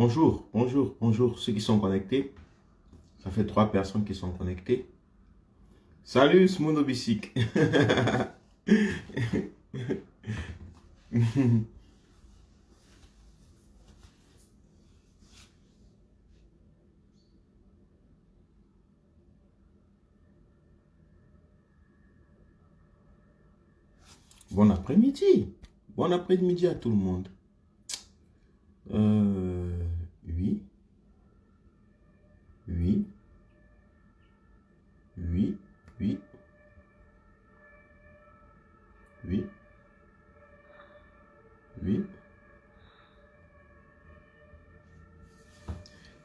Bonjour, bonjour, bonjour, ceux qui sont connectés. Ça fait 3 personnes qui sont connectées. Salut, Smono Bicyc. Bon après-midi. Bon après-midi à tout le monde. Oui, oui, oui, oui, oui, oui.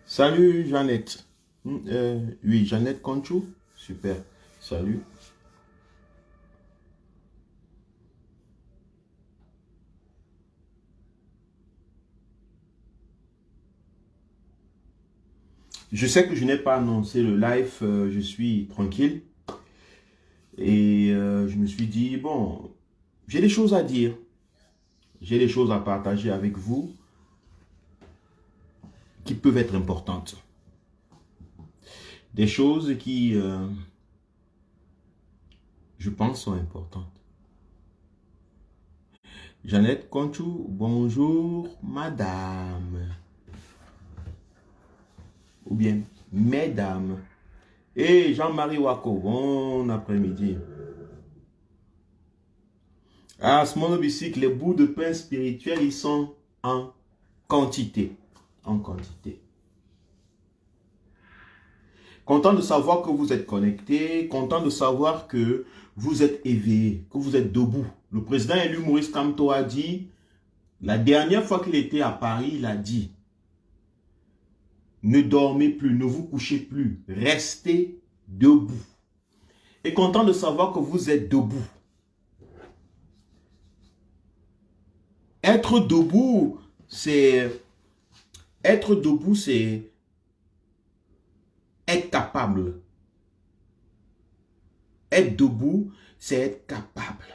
Salut, Jeannette. Oui, Jeannette Conchou. Super. Salut. Je sais que je n'ai pas annoncé le live. Je suis tranquille. Et je me suis dit, bon, j'ai des choses à dire. J'ai des choses à partager avec vous qui peuvent être importantes. Des choses qui, je pense, sont importantes. Jeannette Conchou, bonjour, madame. Ou bien, mesdames. Et Jean-Marie Wako, bon après-midi. Ah, ce monobicycle, les bouts de pain spirituel, ils sont en quantité. En quantité. Content de savoir que vous êtes connecté, content de savoir que vous êtes éveillé, que vous êtes debout. Le président élu Maurice Kamto a dit, la dernière fois qu'il était à Paris, il a dit, ne dormez plus, ne vous couchez plus, restez debout. Et content de savoir que vous êtes debout. Être debout, c'est être capable. Être debout, c'est être capable.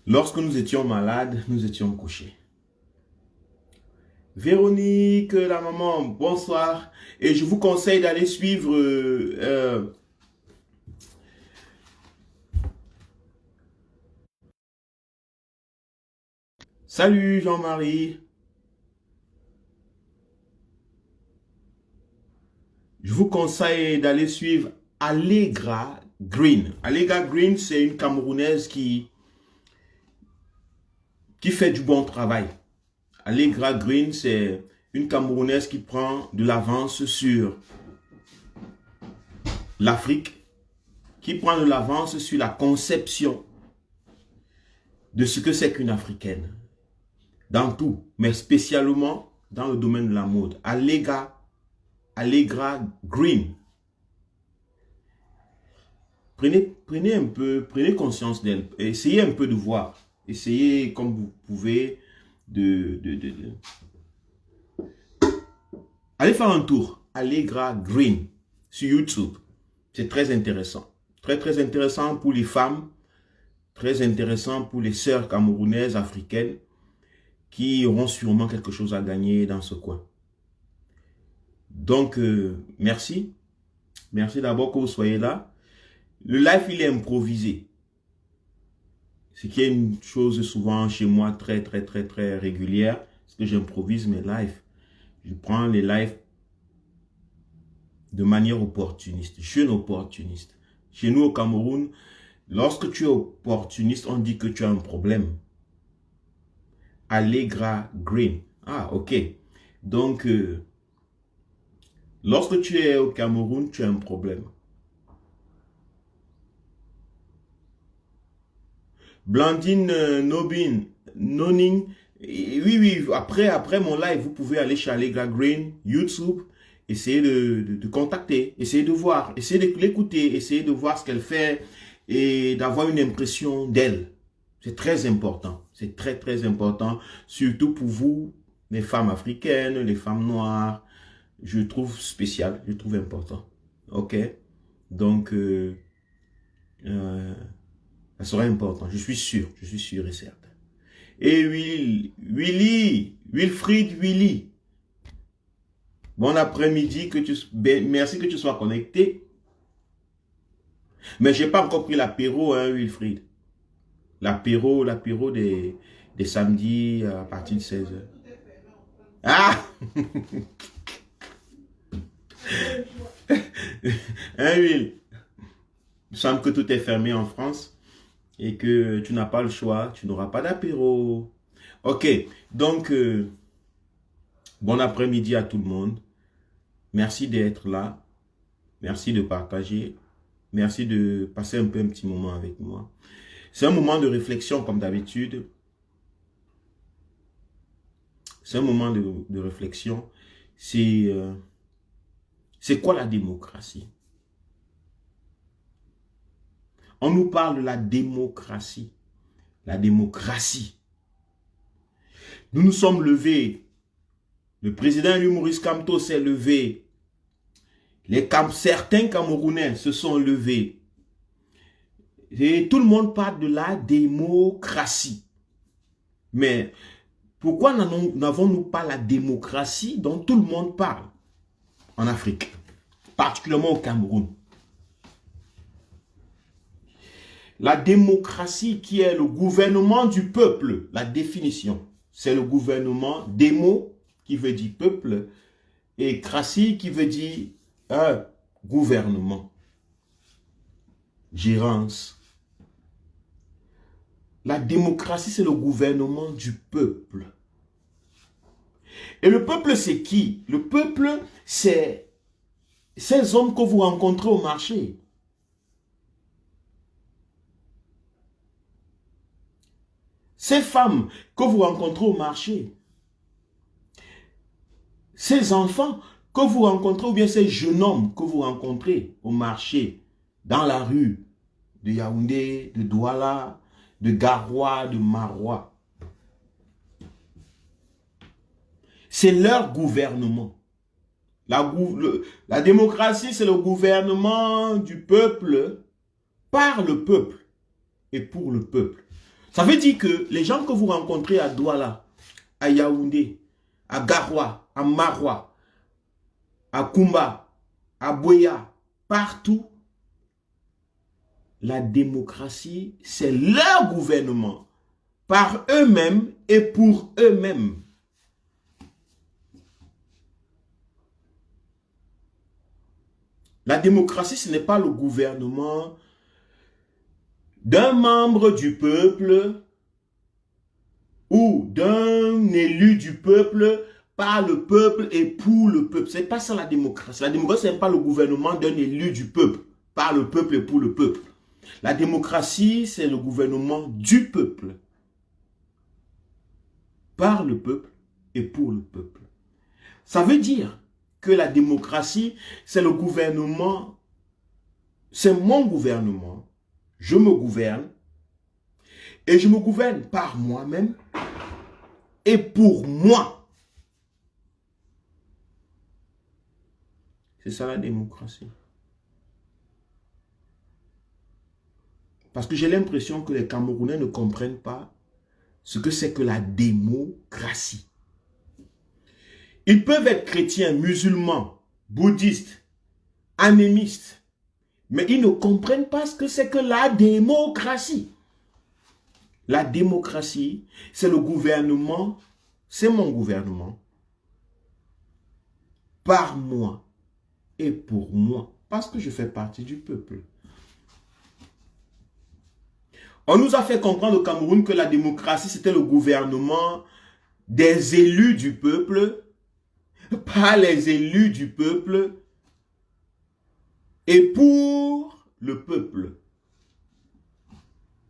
Lorsque nous étions malades, nous étions couchés. Véronique, la maman, bonsoir. Et je vous conseille d'aller suivre salut Jean-Marie. Je vous conseille d'aller suivre Allegra Green. Allegra Green, c'est une Camerounaise qui fait du bon travail. Allegra Green, c'est une Camerounaise qui prend de l'avance sur l'Afrique, qui prend de l'avance sur la conception de ce que c'est qu'une Africaine. Dans tout, mais spécialement dans le domaine de la mode. Allegra Green. Prenez un peu, prenez conscience d'elle. Essayez un peu de voir. Essayez comme vous pouvez allez faire un tour. Allegra Green sur YouTube. C'est très intéressant. Très, très intéressant pour les femmes. Très intéressant pour les sœurs camerounaises, africaines, qui auront sûrement quelque chose à gagner dans ce coin. Donc, merci. Merci d'abord que vous soyez là. Le live, il est improvisé. Ce qui est une chose souvent chez moi très, très, très, très régulière. C'est que j'improvise mes lives. Je prends les lives de manière opportuniste. Je suis un opportuniste. Chez nous au Cameroun, lorsque tu es opportuniste, on dit que tu as un problème. Allegra Green. Ah, ok. Donc, lorsque tu es au Cameroun, tu as un problème. Blandine Noning. Oui, après mon live, vous pouvez aller chez Allegra Green, YouTube, essayer de contacter, essayer de voir, essayer de l'écouter, essayer de voir ce qu'elle fait et d'avoir une impression d'elle. C'est très important. C'est très, très important, surtout pour vous, les femmes africaines, les femmes noires. Je trouve spécial, je trouve important. Ok? Donc, ça sera important. Je suis sûr et certain. Et Wilfried Willy. Bon après-midi, merci que tu sois connecté. Mais j'ai pas encore pris l'apéro, hein, Wilfried. L'apéro des samedis à partir de 16h. Ah! Hein, Will? Il semble que tout est fermé en France et que tu n'as pas le choix, tu n'auras pas d'apéro. Ok, donc, bon après-midi à tout le monde. Merci d'être là. Merci de partager. Merci de passer un petit moment avec moi. C'est un moment de réflexion comme d'habitude. C'est un moment de réflexion. C'est quoi la démocratie? On nous parle de la démocratie. La démocratie. Nous nous sommes levés. Le président Maurice Kamto s'est levé. Certains Camerounais se sont levés. Et tout le monde parle de la démocratie. Mais pourquoi n'avons-nous pas la démocratie dont tout le monde parle en Afrique, particulièrement au Cameroun? La démocratie qui est le gouvernement du peuple, la définition, c'est le gouvernement, démo qui veut dire peuple et cratie qui veut dire gouvernement, gérance. La démocratie, c'est le gouvernement du peuple. Et le peuple, c'est qui? Le peuple, c'est ces hommes que vous rencontrez au marché. Ces femmes que vous rencontrez au marché. Ces enfants que vous rencontrez, ou bien ces jeunes hommes que vous rencontrez au marché, dans la rue de Yaoundé, de Douala, de Garoua, de Maroua. C'est leur gouvernement. La démocratie, c'est le gouvernement du peuple, par le peuple et pour le peuple. Ça veut dire que les gens que vous rencontrez à Douala, à Yaoundé, à Garoua, à Maroua, à Kumba, à Boya, partout, la démocratie, c'est leur gouvernement, par eux-mêmes et pour eux-mêmes. La démocratie, ce n'est pas le gouvernement d'un membre du peuple ou d'un élu du peuple, par le peuple et pour le peuple. Ce n'est pas ça la démocratie. La démocratie, ce n'est pas le gouvernement d'un élu du peuple, par le peuple et pour le peuple. La démocratie, c'est le gouvernement du peuple, par le peuple et pour le peuple. Ça veut dire que la démocratie, c'est le gouvernement, c'est mon gouvernement, je me gouverne, et je me gouverne par moi-même et pour moi. C'est ça la démocratie. Parce que j'ai l'impression que les Camerounais ne comprennent pas ce que c'est que la démocratie. Ils peuvent être chrétiens, musulmans, bouddhistes, animistes, mais ils ne comprennent pas ce que c'est que la démocratie. La démocratie, c'est le gouvernement, c'est mon gouvernement, par moi et pour moi, parce que je fais partie du peuple. On nous a fait comprendre au Cameroun que la démocratie, c'était le gouvernement des élus du peuple, pas les élus du peuple, et pour le peuple.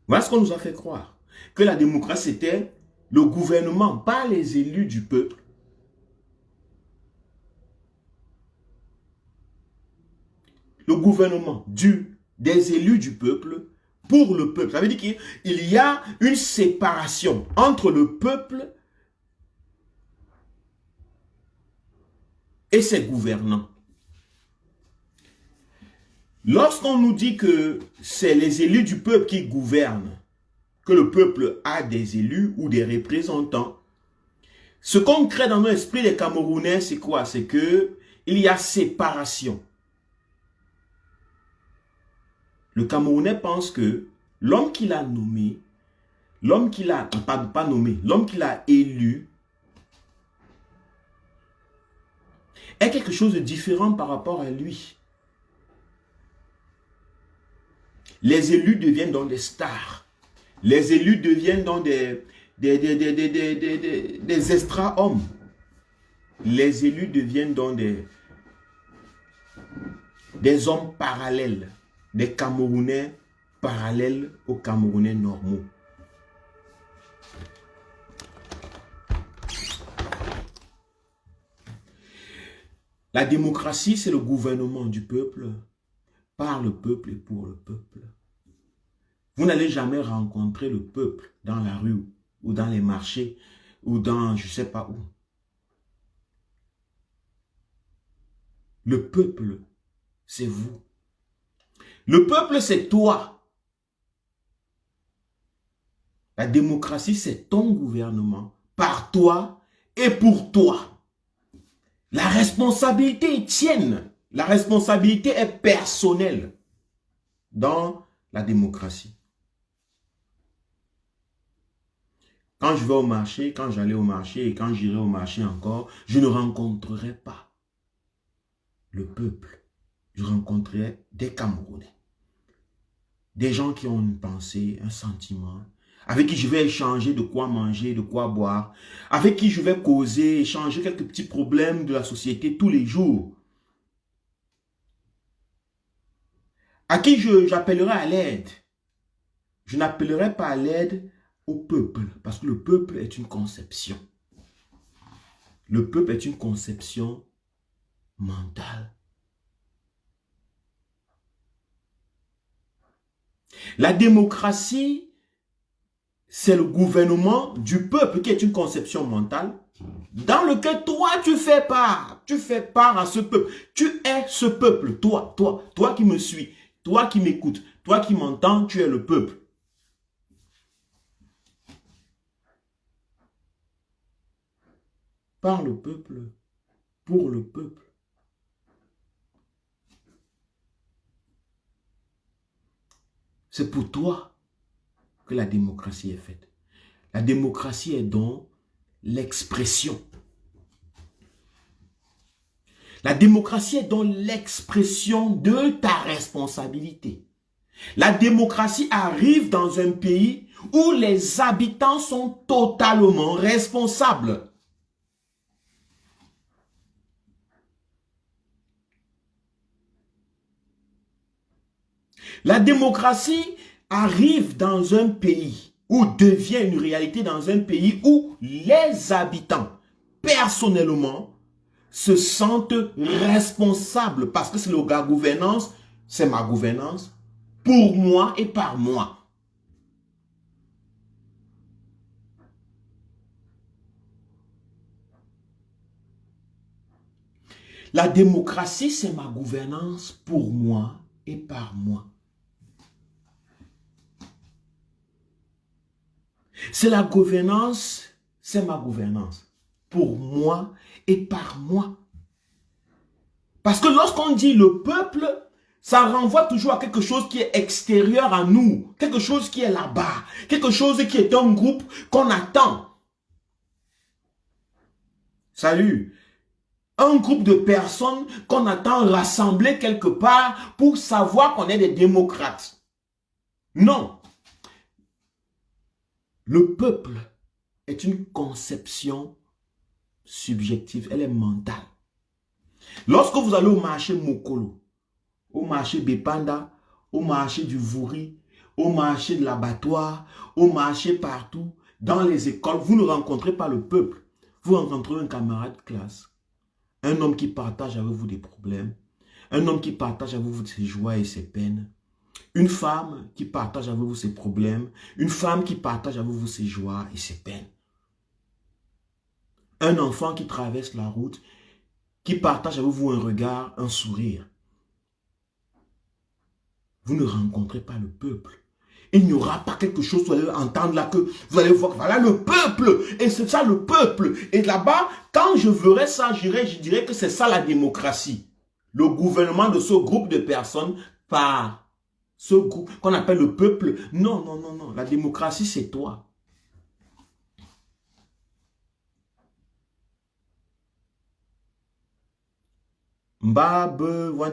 Voilà ce qu'on nous a fait croire. Que la démocratie, c'était le gouvernement, pas les élus du peuple. Le gouvernement des élus du peuple, pour le peuple. Ça veut dire qu'il y a une séparation entre le peuple et ses gouvernants. Lorsqu'on nous dit que c'est les élus du peuple qui gouvernent, que le peuple a des élus ou des représentants. Ce qu'on crée dans l'esprit des Camerounais, c'est quoi? C'est que il y a séparation. Le Camerounais pense que l'homme qu'il a nommé, l'homme qu'il a, pas nommé, l'homme qu'il a élu est quelque chose de différent par rapport à lui. Les élus deviennent donc des stars. Les élus deviennent donc des extra-hommes. Les élus deviennent donc des hommes parallèles. Des Camerounais parallèles aux Camerounais normaux. La démocratie, c'est le gouvernement du peuple, par le peuple et pour le peuple. Vous n'allez jamais rencontrer le peuple dans la rue ou dans les marchés ou dans je ne sais pas où. Le peuple, c'est vous. Le peuple, c'est toi. La démocratie, c'est ton gouvernement, par toi et pour toi. La responsabilité est tienne. La responsabilité est personnelle dans la démocratie. Quand je vais au marché, quand j'allais au marché et quand j'irai au marché encore, je ne rencontrerai pas le peuple. Je rencontrerai des Camerounais. Des gens qui ont une pensée, un sentiment, avec qui je vais échanger de quoi manger, de quoi boire, avec qui je vais causer, échanger quelques petits problèmes de la société tous les jours, à qui j'appellerai à l'aide. Je n'appellerai pas à l'aide au peuple, parce que le peuple est une conception. Le peuple est une conception mentale. La démocratie, c'est le gouvernement du peuple qui est une conception mentale dans lequel toi tu fais part à ce peuple. Tu es ce peuple, toi qui me suis, toi qui m'écoutes, toi qui m'entends, tu es le peuple. Par le peuple, pour le peuple. C'est pour toi que la démocratie est faite. La démocratie est donc l'expression. La démocratie est donc l'expression de ta responsabilité. La démocratie arrive dans un pays où les habitants sont totalement responsables. La démocratie arrive dans un pays ou devient une réalité dans un pays où les habitants, personnellement, se sentent responsables parce que c'est la gouvernance, c'est ma gouvernance, pour moi et par moi. La démocratie, c'est ma gouvernance pour moi et par moi. C'est la gouvernance, c'est ma gouvernance pour moi et par moi. Parce que lorsqu'on dit le peuple, ça renvoie toujours à quelque chose qui est extérieur à nous, quelque chose qui est là-bas, quelque chose qui est un groupe qu'on attend. Salut! Un groupe de personnes qu'on attend rassembler quelque part pour savoir qu'on est des démocrates. Non! Le peuple est une conception subjective, elle est mentale. Lorsque vous allez au marché Mokolo, au marché Bepanda, au marché du Vouri, au marché de l'abattoir, au marché partout, dans les écoles, vous ne rencontrez pas le peuple. Vous rencontrez un camarade de classe, un homme qui partage avec vous des problèmes, un homme qui partage avec vous ses joies et ses peines, une femme qui partage avec vous ses problèmes, une femme qui partage avec vous ses joies et ses peines. Un enfant qui traverse la route, qui partage avec vous un regard, un sourire. Vous ne rencontrez pas le peuple. il n'y aura pas quelque chose, vous allez entendre là, que vous allez voir, voilà le peuple, et c'est ça le peuple. Et là-bas, quand je verrai ça, je dirais que c'est ça la démocratie. Le gouvernement de ce groupe de personnes par ce groupe qu'on appelle le peuple. Non, non, non, non. La démocratie, c'est toi. Mbab,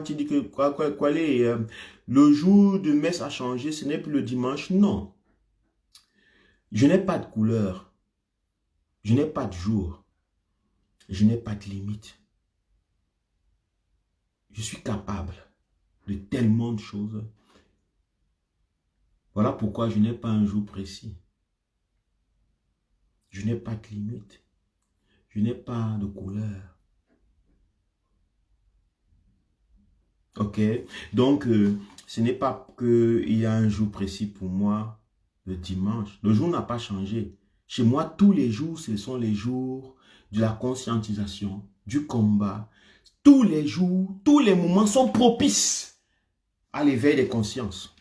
tu dis que quoi est, le jour de messe a changé, ce n'est plus le dimanche. Non. Je n'ai pas de couleur. Je n'ai pas de jour. Je n'ai pas de limite. Je suis capable de tellement de choses. Voilà pourquoi je n'ai pas un jour précis. Je n'ai pas de limite. Je n'ai pas de couleur. Ok? Donc, ce n'est pas qu'il y a un jour précis pour moi, le dimanche. Le jour n'a pas changé. Chez moi, tous les jours, ce sont les jours de la conscientisation, du combat. Tous les jours, tous les moments sont propices à l'éveil des consciences.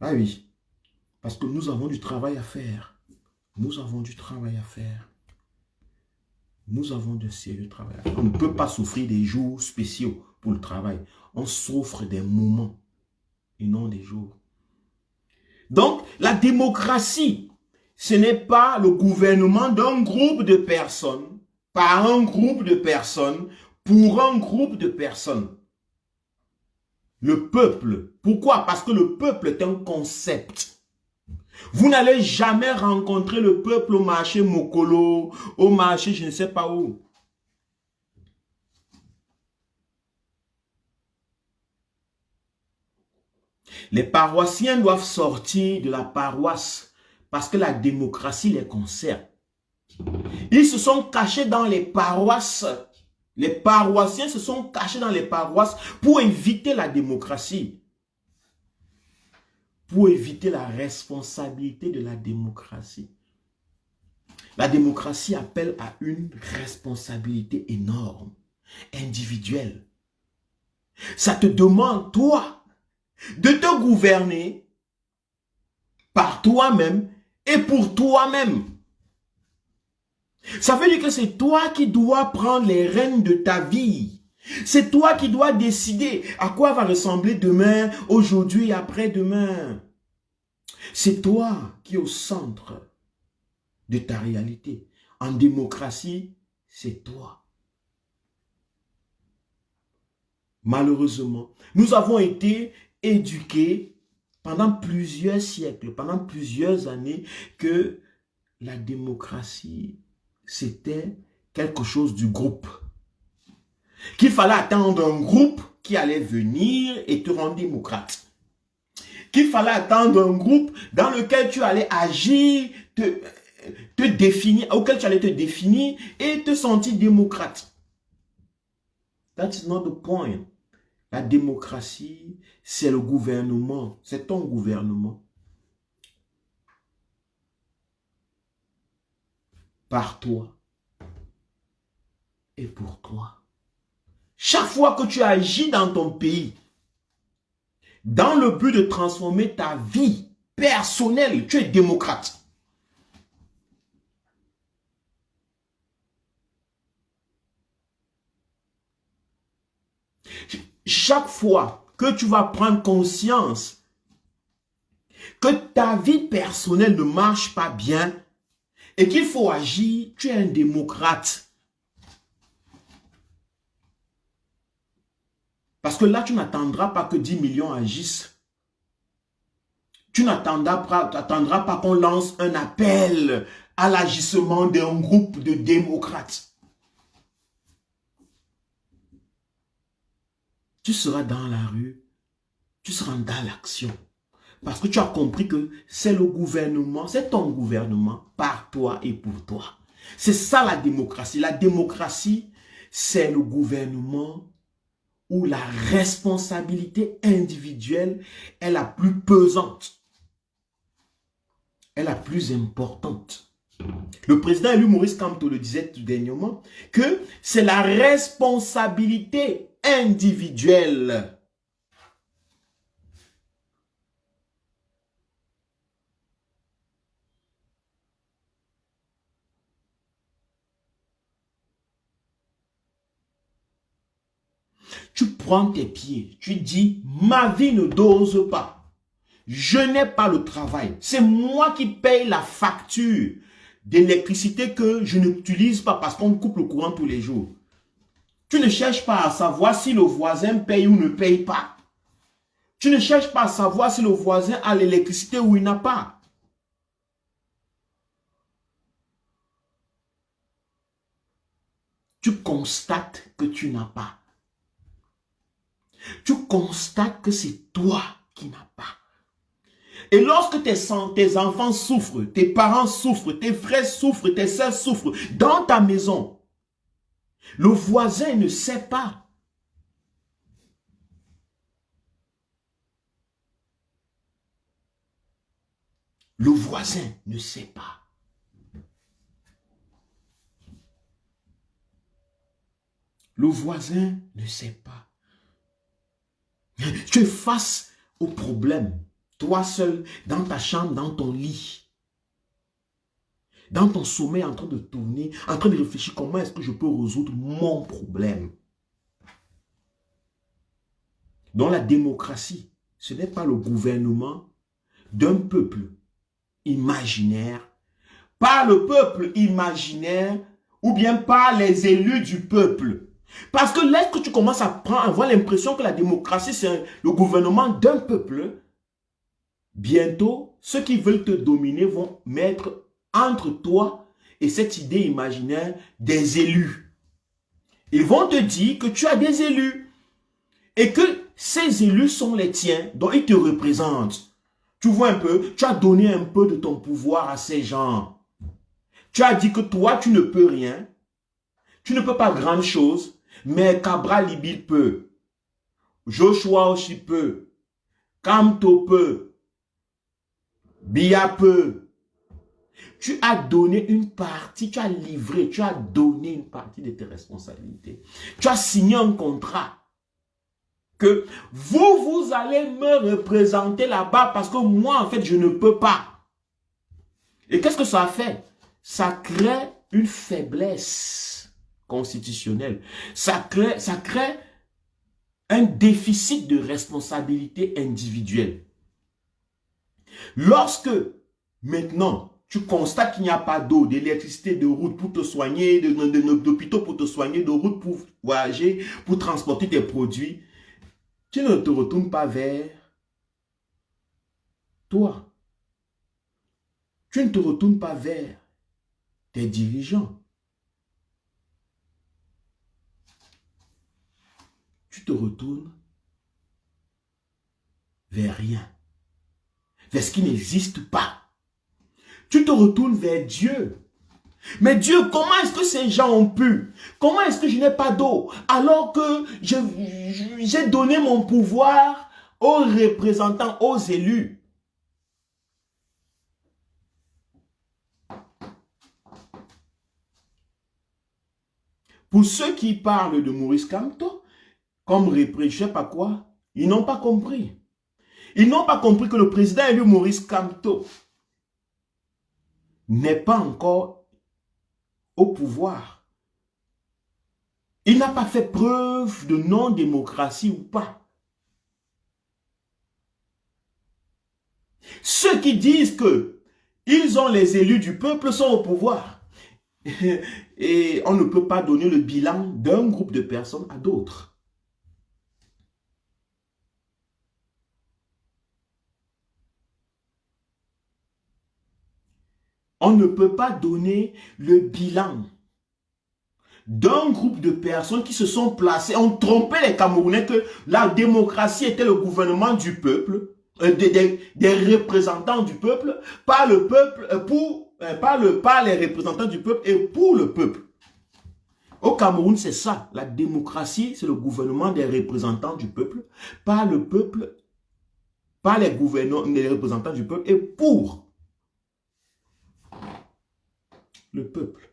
Ah oui, parce que nous avons du travail à faire. Nous avons du travail à faire. Nous avons de sérieux travail à faire. On ne peut pas souffrir des jours spéciaux pour le travail. On souffre des moments et non des jours. Donc, la démocratie, ce n'est pas le gouvernement d'un groupe de personnes, par un groupe de personnes, pour un groupe de personnes. Le peuple. Pourquoi? Parce que le peuple est un concept. Vous n'allez jamais rencontrer le peuple au marché Mokolo, au marché je ne sais pas où. Les paroissiens doivent sortir de la paroisse parce que la démocratie les concerne. Ils se sont cachés dans les paroisses. Les paroissiens se sont cachés dans les paroisses pour éviter la démocratie. Pour éviter la responsabilité de la démocratie. La démocratie appelle à une responsabilité énorme, individuelle. Ça te demande, toi, de te gouverner par toi-même et pour toi-même. Ça veut dire que c'est toi qui dois prendre les rênes de ta vie. C'est toi qui dois décider à quoi va ressembler demain, aujourd'hui et après-demain. C'est toi qui es au centre de ta réalité. En démocratie, c'est toi. Malheureusement, nous avons été éduqués pendant plusieurs siècles, pendant plusieurs années, que la démocratie, c'était quelque chose du groupe. Qu'il fallait attendre un groupe qui allait venir et te rendre démocrate. Qu'il fallait attendre un groupe dans lequel tu allais agir, te définir, auquel tu allais te définir et te sentir démocrate. That's not the point. La démocratie, c'est le gouvernement. C'est ton gouvernement. Par toi. Et pour toi. Chaque fois que tu agis dans ton pays, dans le but de transformer ta vie personnelle, tu es démocrate. Chaque fois que tu vas prendre conscience que ta vie personnelle ne marche pas bien et qu'il faut agir, tu es un démocrate. Parce que là, tu n'attendras pas que 10 millions agissent. Tu n'attendras pas qu'on lance un appel à l'agissement d'un groupe de démocrates. Tu seras dans la rue, tu seras dans l'action. Parce que tu as compris que c'est le gouvernement, c'est ton gouvernement, par toi et pour toi. C'est ça la démocratie. La démocratie, c'est le gouvernement où la responsabilité individuelle est la plus pesante, est la plus importante. Le président élu Maurice Kamto le disait tout dernièrement, que c'est la responsabilité individuelle. tu prends tes pieds, tu dis, ma vie ne dose pas. Je n'ai pas le travail. C'est moi qui paye la facture d'électricité que je n'utilise pas parce qu'on coupe le courant tous les jours. Tu ne cherches pas à savoir si le voisin paye ou ne paye pas. Tu ne cherches pas à savoir si le voisin a l'électricité ou il n'a pas. Tu constates que tu n'as pas. Tu constates que c'est toi qui n'as pas. Et lorsque tes enfants souffrent, tes parents souffrent, tes frères souffrent, tes soeurs souffrent, dans ta maison, le voisin ne sait pas. Le voisin ne sait pas. Le voisin ne sait pas. Tu es face au problème, toi seul, dans ta chambre, dans ton lit, dans ton sommeil, en train de tourner, en train de réfléchir comment est-ce que je peux résoudre mon problème. Dans la démocratie, ce n'est pas le gouvernement d'un peuple imaginaire, par le peuple imaginaire ou bien par les élus du peuple. Parce que lorsque tu commences à avoir l'impression que la démocratie c'est le gouvernement d'un peuple, bientôt ceux qui veulent te dominer vont mettre entre toi et cette idée imaginaire des élus. Ils vont te dire que tu as des élus et que ces élus sont les tiens, donc ils te représentent. Tu vois un peu, tu as donné un peu de ton pouvoir à ces gens. Tu as dit que toi, tu ne peux rien. Tu ne peux pas grand chose, mais Cabral Libil peut. Joshua aussi peut. Kamto peut. Bia peut. Tu as donné une partie, tu as livré, tu as donné une partie de tes responsabilités. Tu as signé un contrat. Que vous allez me représenter là-bas parce que moi, en fait, je ne peux pas. Et qu'est-ce que ça a fait? Ça crée une faiblesse constitutionnelle. Ça crée un déficit de responsabilité individuelle. Lorsque, maintenant, tu constates qu'il n'y a pas d'eau, d'électricité, de route pour te soigner, d'hôpitaux pour te soigner, de route pour voyager, pour transporter tes produits, tu ne te retournes pas vers toi. Tu ne te retournes pas vers tes dirigeants. Tu te retournes vers rien. Vers ce qui n'existe pas. Tu te retournes vers Dieu. Mais Dieu, comment est-ce que ces gens ont pu? Comment est-ce que je n'ai pas d'eau? Alors que j'ai donné mon pouvoir aux représentants, aux élus. Pour ceux qui parlent de Maurice Kamto, comme repris, je ne sais pas quoi, ils n'ont pas compris. Ils n'ont pas compris que le président élu Maurice Kamto n'est pas encore au pouvoir. Il n'a pas fait preuve de non-démocratie ou pas. Ceux qui disent que ils ont les élus du peuple sont au pouvoir. Et on ne peut pas donner le bilan d'un groupe de personnes à d'autres. On ne peut pas donner le bilan d'un groupe de personnes qui se sont placées, ont trompé les Camerounais que la démocratie était le gouvernement du peuple, des représentants du peuple, par le peuple, par les représentants du peuple et pour le peuple. Au Cameroun, c'est ça. La démocratie, c'est le gouvernement des représentants du peuple, par le peuple, par les représentants du peuple et pour le peuple.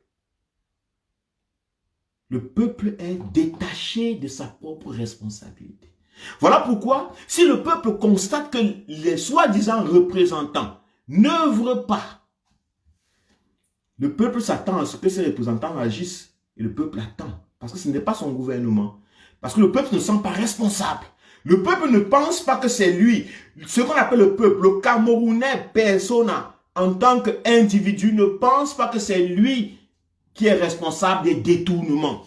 Le peuple est détaché de sa propre responsabilité. Voilà pourquoi, si le peuple constate que les soi-disant représentants n'œuvrent pas, le peuple s'attend à ce que ces représentants agissent et le peuple attend. Parce que ce n'est pas son gouvernement. Parce que le peuple ne se sent pas responsable. Le peuple ne pense pas que c'est lui. Ce qu'on appelle le peuple, le Camerounais persona, en tant qu'individu, ne pense pas que c'est lui qui est responsable des détournements.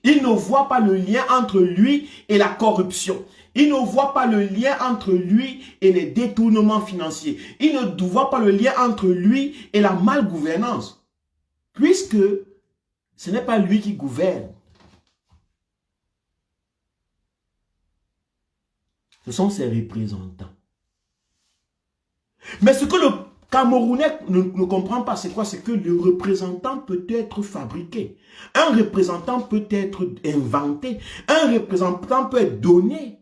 Il ne voit pas le lien entre lui et la corruption. Il ne voit pas le lien entre lui et les détournements financiers. Il ne voit pas le lien entre lui et la malgouvernance. Puisque ce n'est pas lui qui gouverne. Ce sont ses représentants. Mais ce que le Camerounais ne comprend pas, c'est quoi? C'est que le représentant peut être fabriqué. Un représentant peut être inventé. Un représentant peut être donné.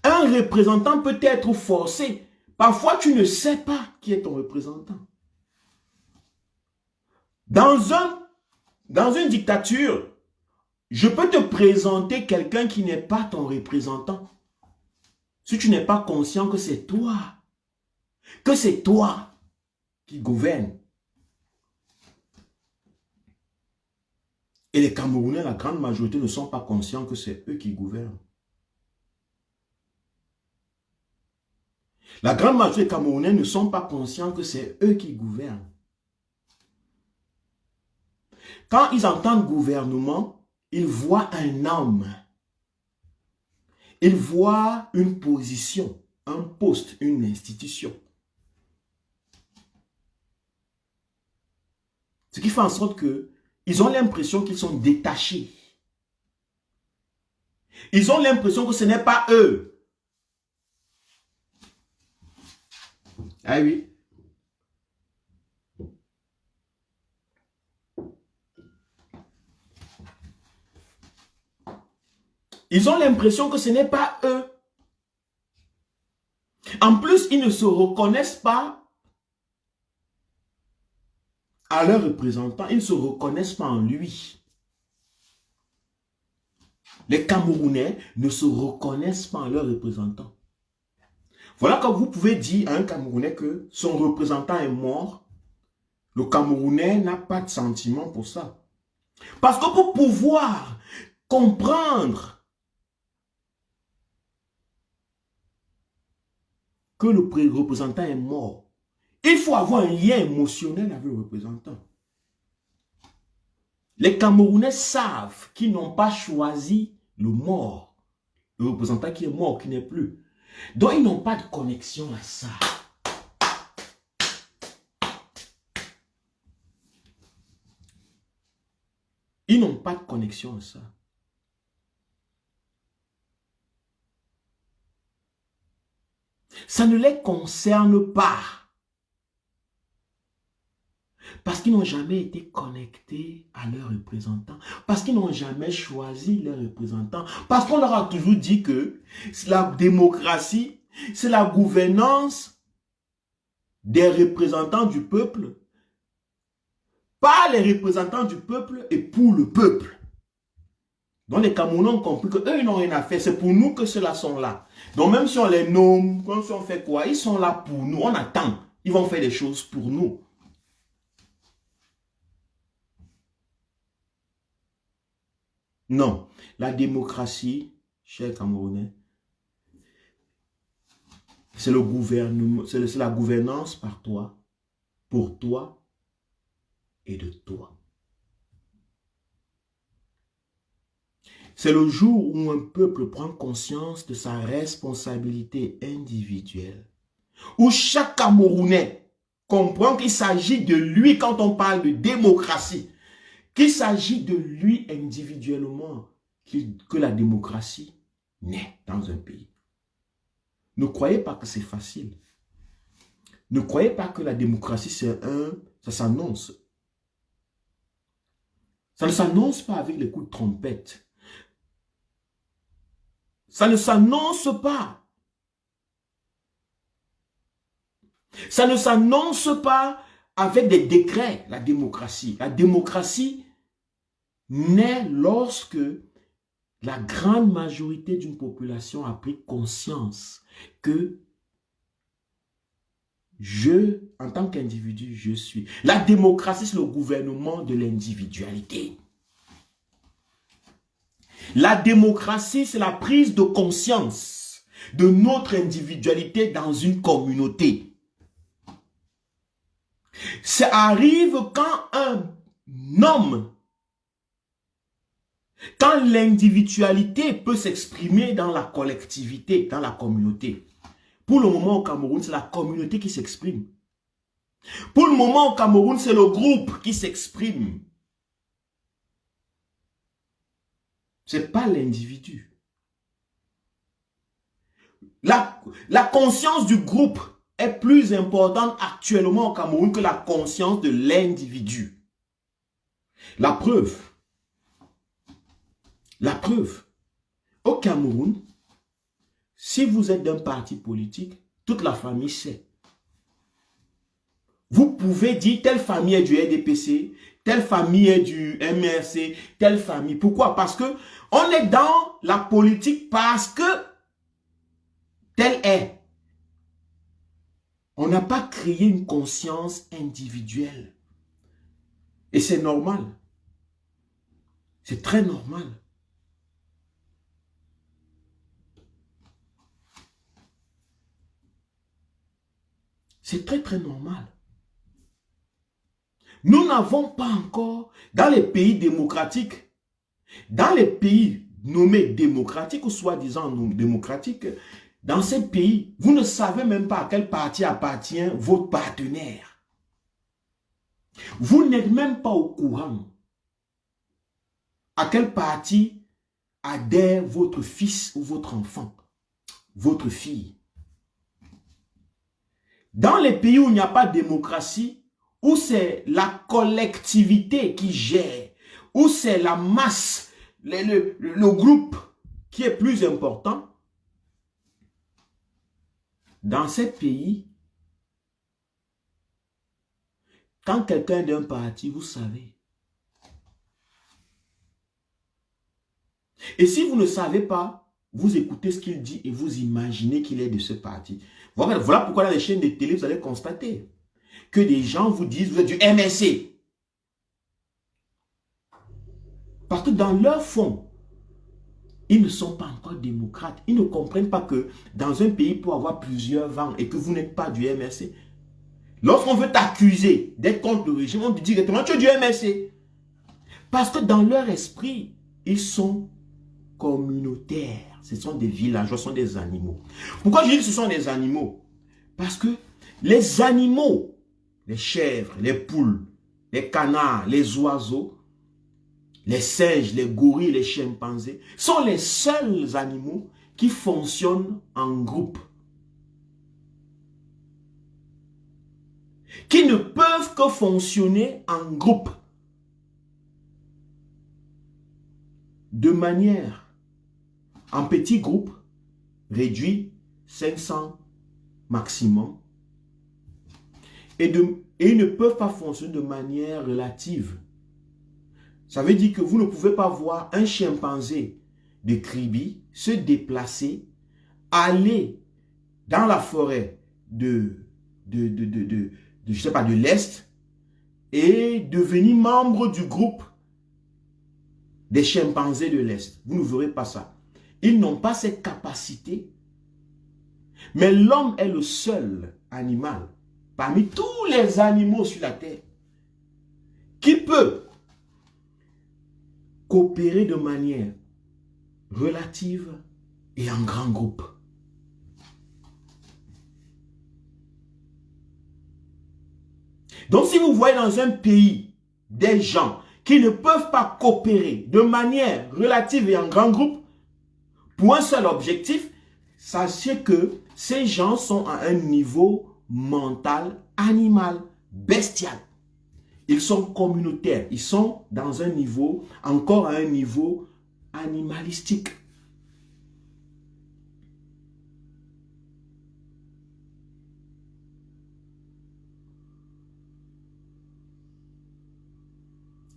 Un représentant peut être forcé. Parfois, tu ne sais pas qui est ton représentant. Dans une dictature, je peux te présenter quelqu'un qui n'est pas ton représentant. Si tu n'es pas conscient que c'est toi qui gouverne. Et les Camerounais, la grande majorité, ne sont pas conscients que c'est eux qui gouvernent. La grande majorité des Camerounais ne sont pas conscients que c'est eux qui gouvernent. Quand ils entendent gouvernement, ils voient un homme. Ils voient une position, un poste, une institution. Ce qui fait en sorte qu'ils ont l'impression qu'ils sont détachés. Ils ont l'impression que ce n'est pas eux. Ah oui. Ils ont l'impression que ce n'est pas eux. En plus, ils ne se reconnaissent pas à leur représentant. Ils ne se reconnaissent pas en lui. Les Camerounais ne se reconnaissent pas en leur représentant. Voilà quand vous pouvez dire à un Camerounais que son représentant est mort. Le Camerounais n'a pas de sentiment pour ça. Parce que pour pouvoir comprendre que le représentant est mort, il faut avoir un lien émotionnel avec le représentant. Les Camerounais savent qu'ils n'ont pas choisi le mort, le représentant qui est mort, qui n'est plus. Donc ils n'ont pas de connexion à ça. Ils n'ont pas de connexion à ça. Ça ne les concerne pas. Parce qu'ils n'ont jamais été connectés à leurs représentants. Parce qu'ils n'ont jamais choisi leurs représentants. Parce qu'on leur a toujours dit que la démocratie, c'est la gouvernance des représentants du peuple, par les représentants du peuple et pour le peuple. Donc les Camerounais ont compris qu'eux, ils n'ont rien à faire. C'est pour nous que ceux-là sont là. Donc même si on les nomme, même si on fait quoi, ils sont là pour nous. On attend. Ils vont faire des choses pour nous. Non. La démocratie, chers Camerounais, c'est le gouvernement, c'est la gouvernance par toi, pour toi et de toi. C'est le jour où un peuple prend conscience de sa responsabilité individuelle. Où chaque Camerounais comprend qu'il s'agit de lui quand on parle de démocratie. Qu'il s'agit de lui individuellement que la démocratie naît dans un pays. Ne croyez pas que c'est facile. Ne croyez pas que la démocratie, ça s'annonce. Ça ne s'annonce pas avec les coups de trompette. Ça ne s'annonce pas. Ça ne s'annonce pas avec des décrets, la démocratie. La démocratie naît lorsque la grande majorité d'une population a pris conscience que Je, en tant qu'individu, je suis. La démocratie, c'est le gouvernement de l'individualité. La démocratie, c'est la prise de conscience de notre individualité dans une communauté. Ça arrive quand un homme, quand l'individualité peut s'exprimer dans la collectivité, dans la communauté. Pour le moment au Cameroun, c'est la communauté qui s'exprime. Pour le moment au Cameroun, c'est le groupe qui s'exprime. Ce n'est pas l'individu. La conscience du groupe est plus importante actuellement au Cameroun que la conscience de l'individu. La preuve, au Cameroun, si vous êtes d'un parti politique, toute la famille sait. Vous pouvez dire telle famille est du RDPC, telle famille est du MRC, telle famille. Pourquoi? Parce que on est dans la politique parce que tel est. On n'a pas créé une conscience individuelle. Et c'est normal. C'est très normal. C'est très très normal. Nous n'avons pas encore, dans les pays démocratiques, dans les pays nommés démocratiques ou soi-disant démocratiques, dans ces pays, vous ne savez même pas à quel parti appartient votre partenaire. Vous n'êtes même pas au courant à quel parti adhère votre fils ou votre enfant, votre fille. Dans les pays où il n'y a pas de démocratie, où c'est la collectivité qui gère, où c'est la masse, le groupe qui est plus important, dans ces pays, quand quelqu'un est d'un parti, vous savez. Et si vous ne savez pas, vous écoutez ce qu'il dit et vous imaginez qu'il est de ce parti. Voilà pourquoi dans les chaînes de télé, vous allez constater que des gens vous disent, vous êtes du MRC. Parce que dans leur fond, ils ne sont pas encore démocrates. Ils ne comprennent pas que dans un pays, pour avoir plusieurs vents et que vous n'êtes pas du MRC, lorsqu'on veut t'accuser d'être contre le régime, on te dit directement, tu es du MRC. Parce que dans leur esprit, ils sont communautaires. Ce sont des villageois, ce sont des animaux. Pourquoi je dis que ce sont des animaux? Parce que les animaux, les chèvres, les poules, les canards, les oiseaux, les singes, les gorilles, les chimpanzés sont les seuls animaux qui fonctionnent en groupe. Qui ne peuvent que fonctionner en groupe. De manière, en petit groupe, réduit, 500 maximum. Et ils ne peuvent pas fonctionner de manière relative. Ça veut dire que vous ne pouvez pas voir un chimpanzé de Kribi se déplacer, aller dans la forêt de je sais pas, de l'Est et devenir membre du groupe des chimpanzés de l'Est. Vous ne verrez pas ça. Ils n'ont pas cette capacité. Mais l'homme est le seul animal parmi tous les animaux sur la terre qui peut coopérer de manière relative et en grand groupe. Donc si vous voyez dans un pays des gens qui ne peuvent pas coopérer de manière relative et en grand groupe pour un seul objectif, sachez que ces gens sont à un niveau mental, animal, bestial. Ils sont communautaires, ils sont dans un niveau, encore à un niveau animalistique.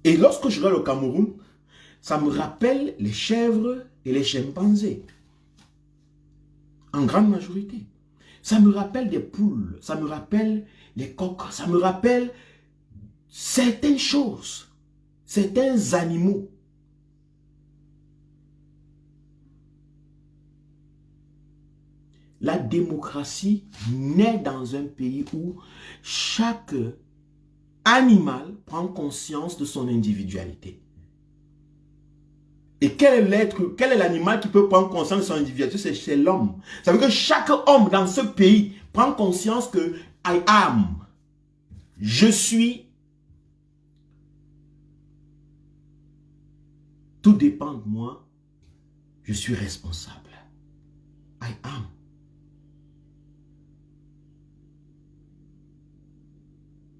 Et lorsque je regarde le Cameroun, ça me rappelle les chèvres et les chimpanzés. En grande majorité. Ça me rappelle des poules, ça me rappelle les coqs, ça me rappelle certaines choses, certains animaux. La démocratie naît dans un pays où chaque animal prend conscience de son individualité. Et quel est l'animal qui peut prendre conscience de son individualité? C'est l'homme. Ça veut dire que chaque homme dans ce pays prend conscience que I am, je suis, tout dépend de moi, je suis responsable. I am.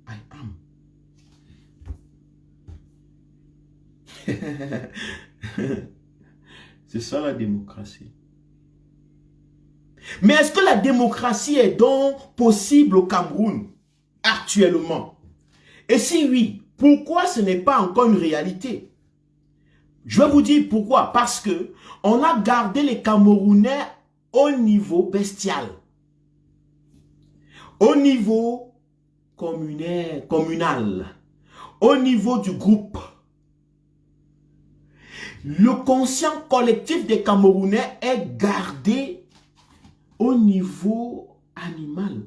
I am. C'est ça la démocratie. Mais est-ce que la démocratie est donc possible au Cameroun actuellement? Et si oui, pourquoi ce n'est pas encore une réalité? Je vais vous dire pourquoi. Parce que on a gardé les Camerounais au niveau bestial. Au niveau communal. Au niveau du groupe. Le conscient collectif des Camerounais est gardé au niveau animal.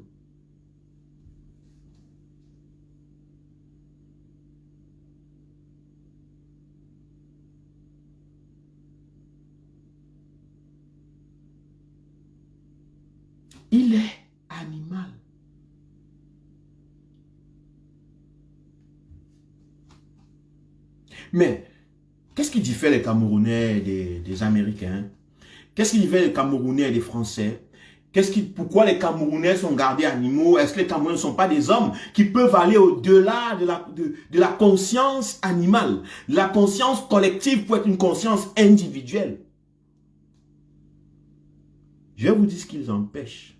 Il est animal. Mais qu'est-ce qui diffère les Camerounais des Américains? Qu'est-ce qui diffère les Camerounais des Français? Pourquoi les Camerounais sont gardés animaux? Est-ce que les Camerounais ne sont pas des hommes qui peuvent aller au-delà de la conscience animale? La conscience collective peut être une conscience individuelle. Je vais vous dire ce qu'ils empêchent.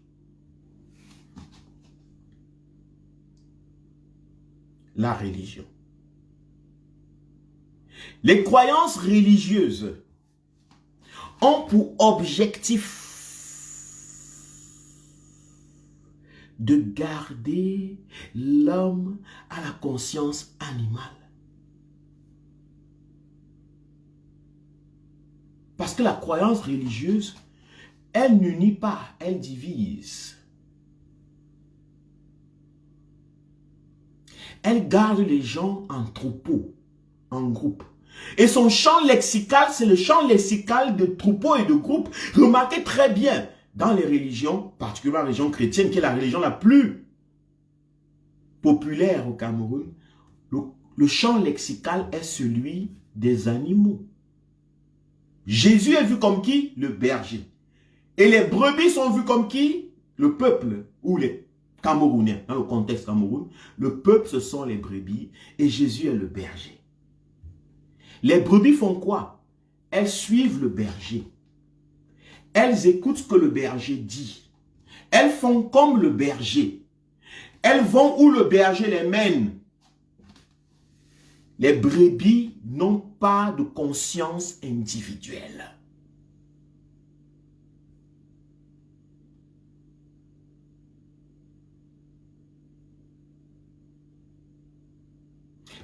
La religion. Les croyances religieuses ont pour objectif de garder l'homme à la conscience animale. Parce que la croyance religieuse, elle n'unit pas, elle divise. Elle garde les gens en troupeau, en groupe. Et son champ lexical, c'est le champ lexical de troupeau et de groupe. Remarquez très bien, dans les religions, particulièrement la religion chrétienne, qui est la religion la plus populaire au Cameroun, le champ lexical est celui des animaux. Jésus est vu comme qui? Le berger. Et les brebis sont vues comme qui? Le peuple, ou les Camerounais, dans le contexte Cameroun. Le peuple, ce sont les brebis, et Jésus est le berger. Les brebis font quoi? Elles suivent le berger. Elles écoutent ce que le berger dit. Elles font comme le berger. Elles vont où le berger les mène. Les brebis n'ont pas de conscience individuelle.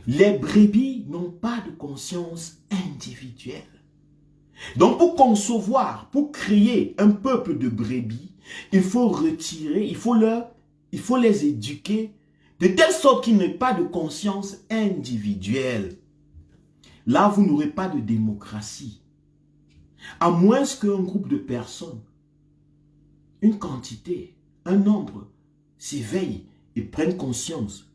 Les brebis n'ont pas de conscience individuelle. Donc pour concevoir, pour créer un peuple de brebis, il faut retirer, il faut les éduquer de telle sorte qu'ils n'aient pas de conscience individuelle. Là, vous n'aurez pas de démocratie. À moins qu'un groupe de personnes, une quantité, un nombre, s'éveille et prenne conscience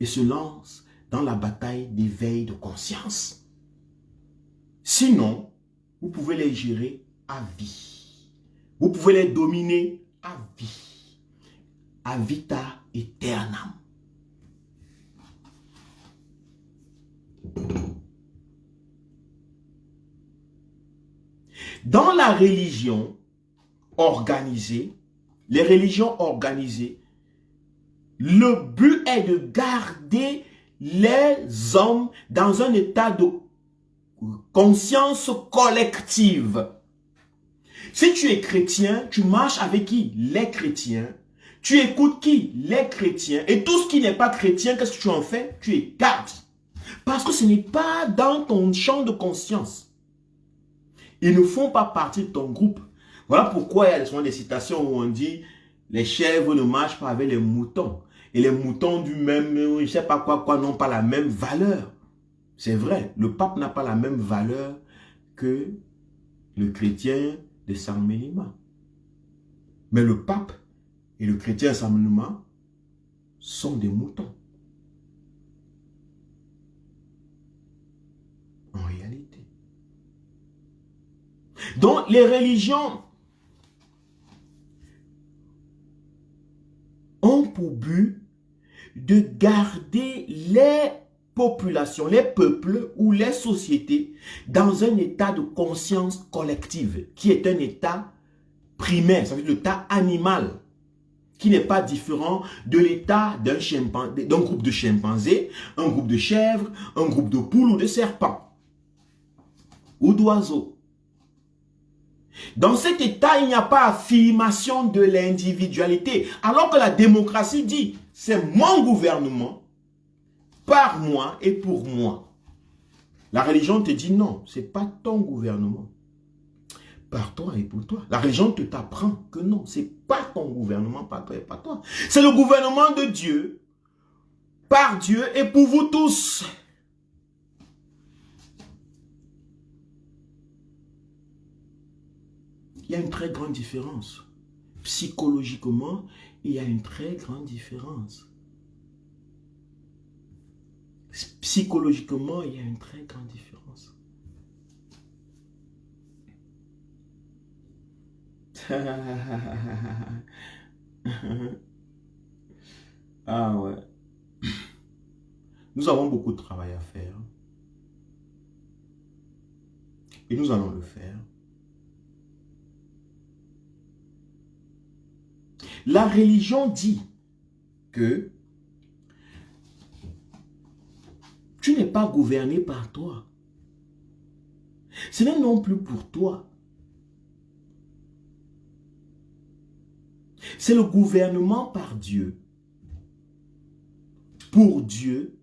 et se lance dans la bataille d'éveil de conscience. Sinon, vous pouvez les gérer à vie. Vous pouvez les dominer à vie. A vita aeternam. Dans la religion organisée, les religions organisées, le but est de garder les hommes dans un état de conscience collective. Si tu es chrétien, tu marches avec qui? Les chrétiens. Tu écoutes qui? Les chrétiens. Et tout ce qui n'est pas chrétien, qu'est-ce que tu en fais? Tu écartes. Parce que ce n'est pas dans ton champ de conscience. Ils ne font pas partie de ton groupe. Voilà pourquoi il y a souvent des citations où on dit « Les chèvres ne marchent pas avec les moutons. » Et les moutons du même, je ne sais pas quoi, n'ont pas la même valeur. C'est vrai, le pape n'a pas la même valeur que le chrétien de San Ménima. Mais le pape et le chrétien de San Ménima sont des moutons. En réalité. Donc, les religions ont pour but de garder les populations, les peuples ou les sociétés dans un état de conscience collective, qui est un état primaire, ça veut dire l'état animal, qui n'est pas différent de l'état d'un groupe de chimpanzés, un groupe de chèvres, un groupe de poules ou de serpents, ou d'oiseaux. Dans cet état, il n'y a pas affirmation de l'individualité, alors que la démocratie dit, c'est mon gouvernement, par moi et pour moi. La religion te dit non, ce n'est pas ton gouvernement. Par toi et pour toi. La religion te t'apprend que non, ce n'est pas ton gouvernement, par toi et par toi. C'est le gouvernement de Dieu, par Dieu et pour vous tous. Il y a une très grande différence. Psychologiquement, il y a une très grande différence. Psychologiquement, il y a une très grande différence. Ah ouais. Nous avons beaucoup de travail à faire. Et nous allons le faire. La religion dit que tu n'es pas gouverné par toi. Ce n'est non plus pour toi. C'est le gouvernement par Dieu, pour Dieu,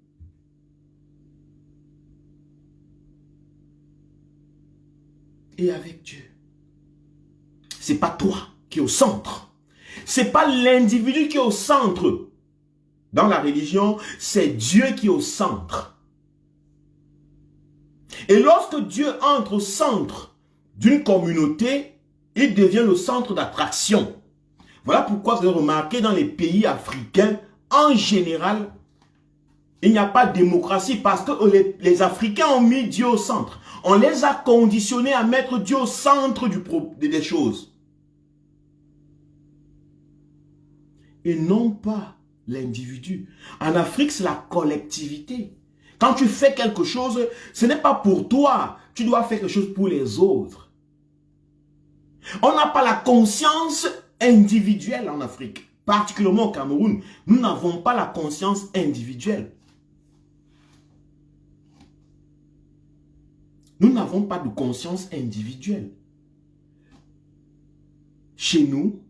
et avec Dieu. Ce n'est pas toi qui es au centre. Ce n'est pas l'individu qui est au centre. Dans la religion, c'est Dieu qui est au centre. Et lorsque Dieu entre au centre d'une communauté, il devient le centre d'attraction. Voilà pourquoi vous avez remarqué dans les pays africains, en général, il n'y a pas de démocratie parce que les Africains ont mis Dieu au centre. On les a conditionnés à mettre Dieu au centre des choses. Et non pas l'individu. En Afrique, c'est la collectivité. Quand tu fais quelque chose, ce n'est pas pour toi. Tu dois faire quelque chose pour les autres. On n'a pas la conscience individuelle en Afrique. Particulièrement au Cameroun, nous n'avons pas la conscience individuelle. Nous n'avons pas de conscience individuelle. Chez nous,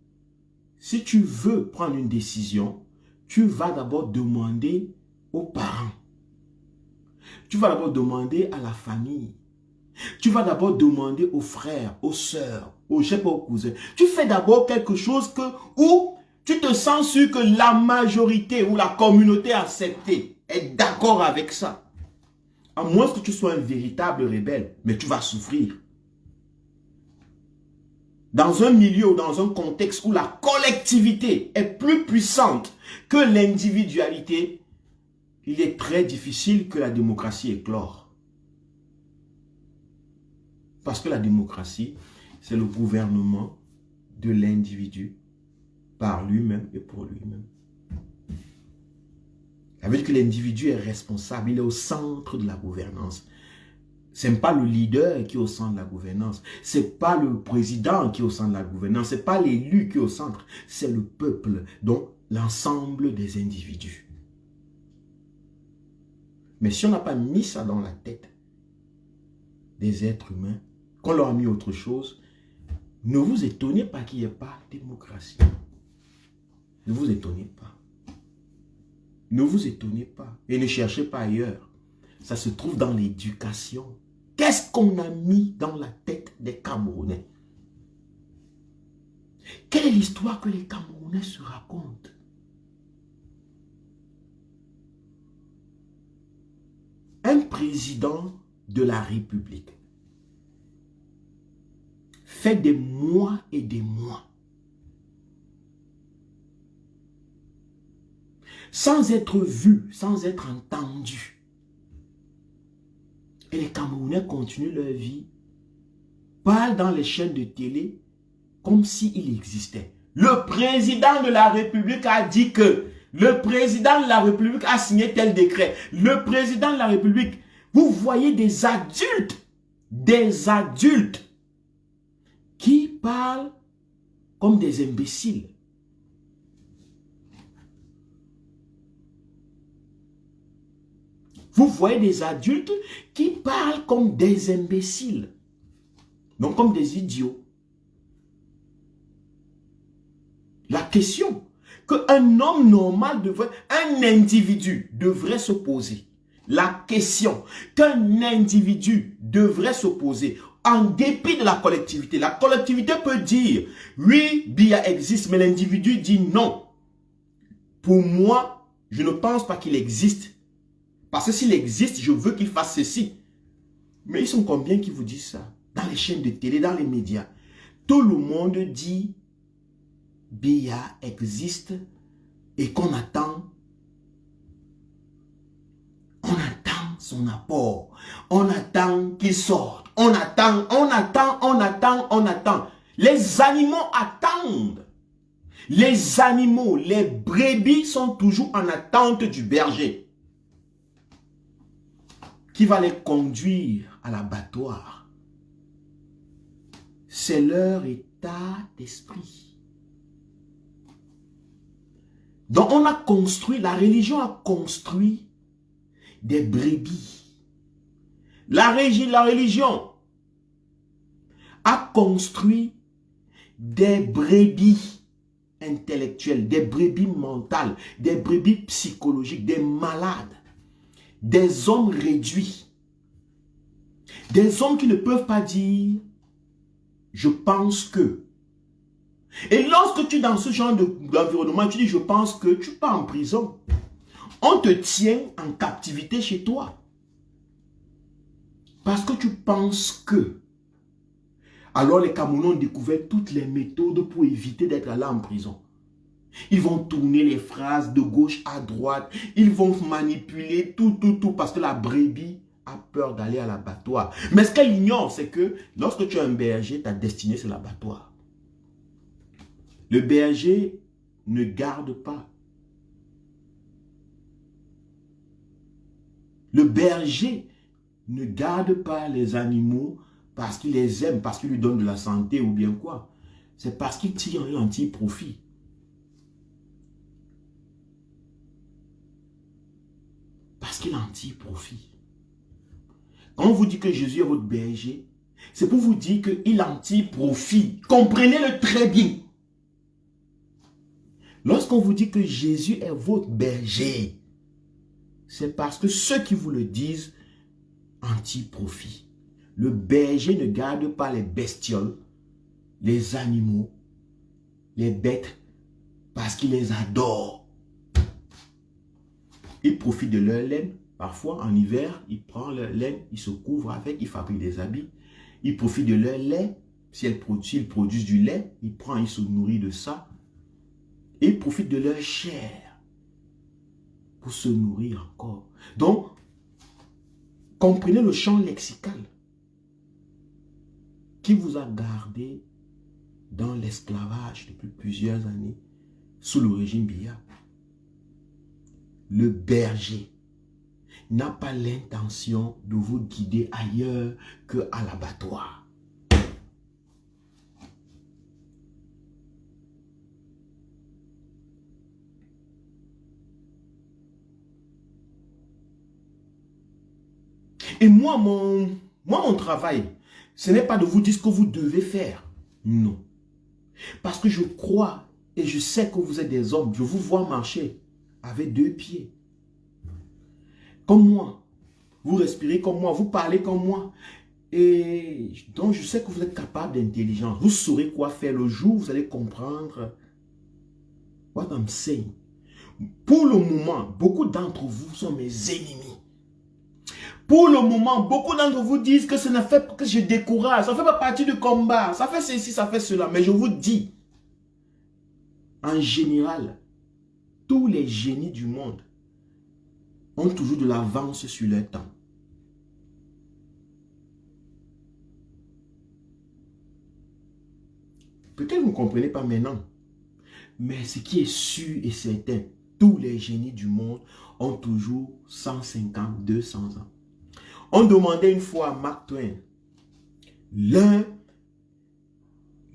si tu veux prendre une décision, tu vas d'abord demander aux parents. Tu vas d'abord demander à la famille. Tu vas d'abord demander aux frères, aux sœurs, aux chefs, aux cousins. Tu fais d'abord quelque chose où tu te sens sûr que la majorité ou la communauté acceptée est d'accord avec ça. À moins que tu sois un véritable rebelle, mais tu vas souffrir. Dans un milieu ou dans un contexte où la collectivité est plus puissante que l'individualité, il est très difficile que la démocratie éclore. Parce que la démocratie, c'est le gouvernement de l'individu par lui-même et pour lui-même. Ça veut dire que l'individu est responsable, il est au centre de la gouvernance. Ce n'est pas le leader qui est au centre de la gouvernance. Ce n'est pas le président qui est au centre de la gouvernance. Ce n'est pas l'élu qui est au centre. C'est le peuple, donc l'ensemble des individus. Mais si on n'a pas mis ça dans la tête des êtres humains, qu'on leur a mis autre chose, Ne vous étonnez pas qu'il n'y ait pas de démocratie. Ne vous étonnez pas. Ne vous étonnez pas. Et ne cherchez pas ailleurs. Ça se trouve dans l'éducation. Qu'est-ce qu'on a mis dans la tête des Camerounais? Quelle est l'histoire que les Camerounais se racontent? Un président de la République fait des mois et des mois sans être vu, sans être entendu. Et les Camerounais continuent leur vie, parlent dans les chaînes de télé comme s'il existait. Le président de la République a dit que le président de la République a signé tel décret. Le président de la République, vous voyez des adultes qui parlent comme des imbéciles. Vous voyez des adultes qui parlent comme des imbéciles. Donc comme des idiots. La question qu'un homme normal devrait, un individu devrait se poser. La question qu'un individu devrait se poser en dépit de la collectivité. La collectivité peut dire, oui, Biya existe, mais l'individu dit non. Pour moi, je ne pense pas qu'il existe. Parce que s'il existe, je veux qu'il fasse ceci. Mais ils sont combien qui vous disent ça? Dans les chaînes de télé, dans les médias. Tout le monde dit Biya existe et qu'on attend. On attend son apport. On attend qu'il sorte. On attend. Les animaux attendent. Les animaux, les brebis sont toujours en attente du berger qui va les conduire à l'abattoir. C'est leur état d'esprit. Donc on a construit, la religion a construit des brebis. La religion a construit des brebis intellectuelles, des brebis mentales, des brebis psychologiques, des malades. Des hommes réduits. Des hommes qui ne peuvent pas dire « je pense que ». Et lorsque tu es dans ce genre d'environnement, tu dis « je pense que », tu pars en prison. On te tient en captivité chez toi. Parce que tu penses que. Alors les Camerounais ont découvert toutes les méthodes pour éviter d'être allés en prison. Ils vont tourner les phrases de gauche à droite. Ils vont manipuler tout, parce que la brebis a peur d'aller à l'abattoir. Mais ce qu'elle ignore, c'est que lorsque tu es un berger, ta destinée, c'est l'abattoir. Le berger ne garde pas. Le berger ne garde pas les animaux parce qu'il les aime, parce qu'il lui donne de la santé ou bien quoi. C'est parce qu'il tire un anti-profit. Parce qu'il en tire profit. Quand on vous dit que Jésus est votre berger, c'est pour vous dire qu'il en tire profit. Comprenez-le très bien. Lorsqu'on vous dit que Jésus est votre berger, c'est parce que ceux qui vous le disent en tirent profit. Le berger ne garde pas les bestioles, les animaux, les bêtes, parce qu'il les adore. Il profite de leur laine. Parfois, en hiver, il prend leur laine, il se couvre avec, il fabrique des habits. Il profite de leur lait. S'ils produisent du lait, il se nourrit de ça. Et il profite de leur chair pour se nourrir encore. Donc, comprenez le champ lexical qui vous a gardé dans l'esclavage depuis plusieurs années sous le régime Biya. Le berger n'a pas l'intention de vous guider ailleurs qu'à l'abattoir. Et moi, mon travail, ce n'est pas de vous dire ce que vous devez faire. Non. Parce que je crois et je sais que vous êtes des hommes. Je vous vois marcher avec 2 pieds. Comme moi. Vous respirez comme moi. Vous parlez comme moi. Et donc, je sais que vous êtes capable d'intelligence. Vous saurez quoi faire le jour où vous allez comprendre what I'm saying. Pour le moment, beaucoup d'entre vous sont mes ennemis. Pour le moment, beaucoup d'entre vous disent que ça ne fait pas que je décourage. Ça ne fait pas partie du combat. Ça fait ceci, ça fait cela. Mais je vous dis, en général, tous les génies du monde ont toujours de l'avance sur leur temps. Peut-être que vous ne comprenez pas maintenant. Mais ce qui est sûr et certain, tous les génies du monde ont toujours 150, 200 ans. On demandait une fois à Mark Twain, l'un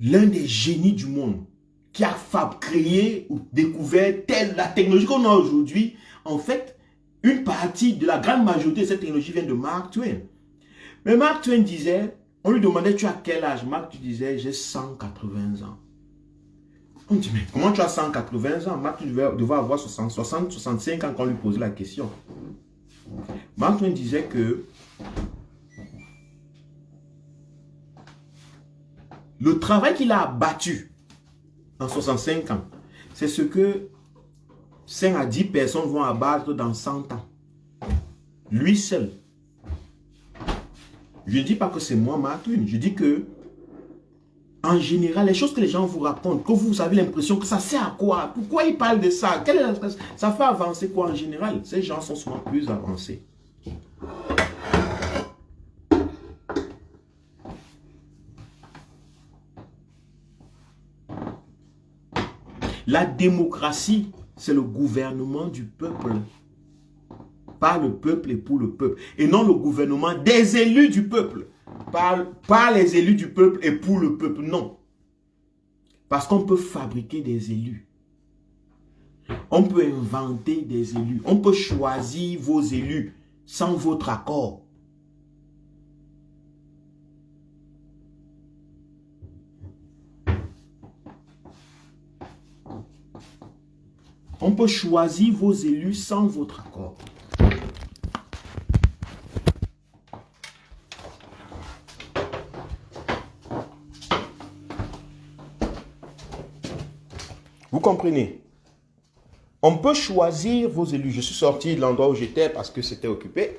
des génies du monde, qui a créé ou découvert la technologie qu'on a aujourd'hui. En fait, une partie de la grande majorité de cette technologie vient de Mark Twain. Mais Mark Twain disait, on lui demandait, tu as quel âge? Mark, tu disais, j'ai 180 ans. On dit, mais comment tu as 180 ans? Mark, tu devais avoir 60, 65 ans quand on lui posait la question. Mark Twain disait que le travail qu'il a abattu en 65 ans, c'est ce que 5 à 10 personnes vont abattre dans 100 ans. Lui seul. Je ne dis pas que c'est moi, Mark Twain. Je dis que, en général, les choses que les gens vous racontent, que vous avez l'impression que ça sert à quoi? Pourquoi ils parlent de ça? Ça fait avancer quoi en général? Ces gens sont souvent plus avancés. La démocratie, c'est le gouvernement du peuple. Par le peuple et pour le peuple. Et non le gouvernement des élus du peuple. Par les élus du peuple et pour le peuple. Non. Parce qu'on peut fabriquer des élus. On peut inventer des élus. On peut choisir vos élus sans votre accord. On peut choisir vos élus sans votre accord. Vous comprenez? On peut choisir vos élus. Je suis sorti de l'endroit où j'étais parce que c'était occupé.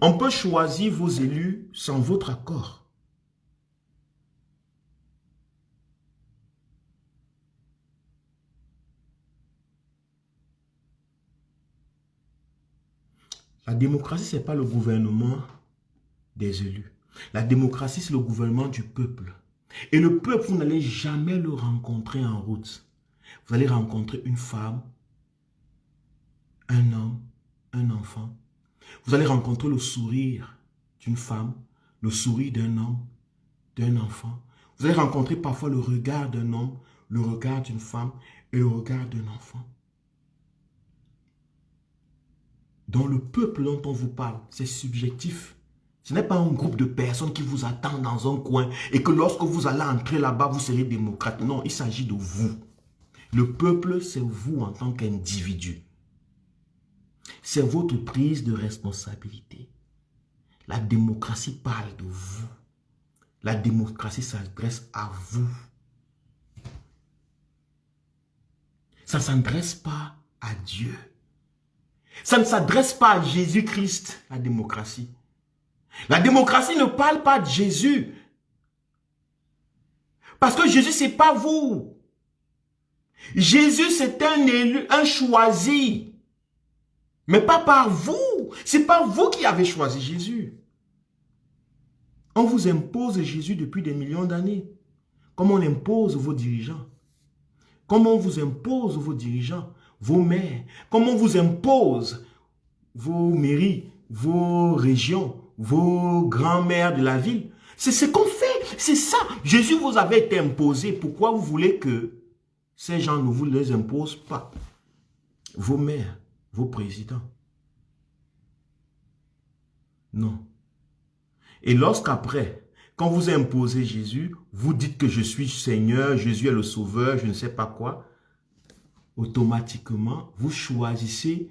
On peut choisir vos élus sans votre accord. La démocratie, ce n'est pas le gouvernement des élus. La démocratie, c'est le gouvernement du peuple. Et le peuple, vous n'allez jamais le rencontrer en route. Vous allez rencontrer une femme, un homme, un enfant. Vous allez rencontrer le sourire d'une femme, le sourire d'un homme, d'un enfant. Vous allez rencontrer parfois le regard d'un homme, le regard d'une femme et le regard d'un enfant. Dans le peuple dont on vous parle, c'est subjectif. Ce n'est pas un groupe de personnes qui vous attendent dans un coin et que lorsque vous allez entrer là-bas, vous serez démocrate. Non, il s'agit de vous. Le peuple, c'est vous en tant qu'individu. C'est votre prise de responsabilité. La démocratie parle de vous. La démocratie s'adresse à vous. Ça ne s'adresse pas à Dieu. Ça ne s'adresse pas à Jésus-Christ, la démocratie. La démocratie ne parle pas de Jésus. Parce que Jésus, ce n'est pas vous. Jésus, c'est un élu, un choisi. Mais pas par vous. Ce n'est pas vous qui avez choisi Jésus. On vous impose Jésus depuis des millions d'années. Comme on impose vos dirigeants. Comme on vous impose vos dirigeants, vos maires. Comme on vous impose vos mairies, vos régions, vos grands-mères de la ville. C'est ce qu'on fait. C'est ça. Jésus vous avait été imposé. Pourquoi vous voulez que ces gens ne vous les imposent pas? Vos maires, vos présidents. Non. Et lorsqu'après, quand vous imposez Jésus, vous dites que je suis Seigneur, Jésus est le Sauveur, je ne sais pas quoi. Automatiquement, vous choisissez